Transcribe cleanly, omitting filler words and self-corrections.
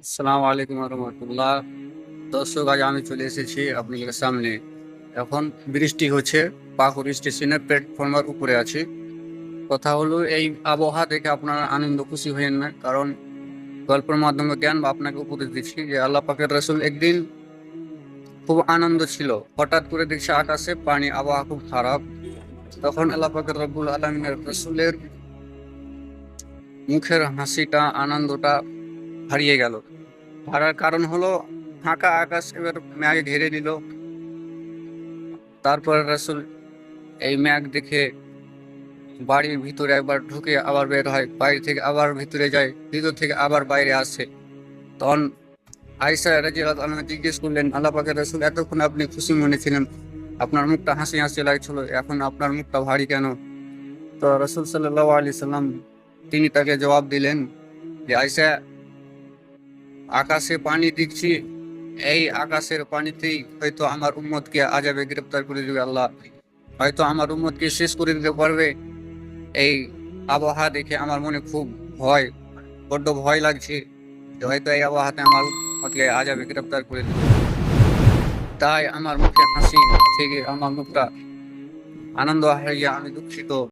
আসসালামু আলাইকুম রহমতুল্লাহ। দর্শক, আজ আমি চলে এসেছি আপনাদের সামনে। এখন বৃষ্টি হচ্ছে, পাকুর স্টেশনের প্ল্যাটফর্মের উপরে আছি। কথা হলো, এই আবহাওয়া দেখে আপনারা আনন্দ খুশি হয়েন না, কারণ গল্পের মাধ্যমে জ্ঞান বা আপনাকে উপদেশ দিচ্ছি যে আল্লাহ পাকের রসুল একদিন খুব আনন্দ ছিল, হঠাৎ করে দেখছে আকাশে পানি, আবহাওয়া খুব খারাপ। তখন আল্লাহ পাকের রব্বুল আলমিনের রসুলের মুখের হাসিটা, আনন্দটা হারিয়ে গেল। হারার কারণ হলো ফাঁকা আকাশ এবার মেঘে ঘিরে নিল। তারপর রাসূল এই মেঘ দেখে বাড়ির ভিতরে একবার ঢুকে আবার বের হয়, বাইরে থেকে আবার ভিতরে যায়, ভিতর থেকে আবার বাইরে আসে। তখন আয়েশা রাদিয়াল্লাহু আনহা জিজ্ঞেস করলেন, আল্লাহ পাকের রাসূল, এতক্ষণ আপনি খুশি মনে ছিলেন, আপনার মুখটা হাসি হাসি লাগছিল, এখন আপনার মুখটা ভারী কেন? তো রাসূল সাল্লাল্লাহু আলাইহি সাল্লাম তিনি তাকে জবাব দিলেন যে, আয়েশা, আকাশে পানি দেখছি, এই আকাশের পানিতেই হয়তো আমার উম্মতকে আযাবে গ্রেফতার করে দিবে আল্লাহ, হয়তো আমার উম্মতকে শেষ করে দিতে পারবে। এই আবহাওয়া দেখে আমার মনে খুব ভয়, বড্ড ভয় লাগছে যে হয়তো এই আবহাওয়াতে আমার উম্মতকে আযাবে গ্রেফতার করে দিবে। তাই আমার মুখে হাসি থেকে আমার মুখটা আনন্দ হারিয়ে আমি দুঃখিত।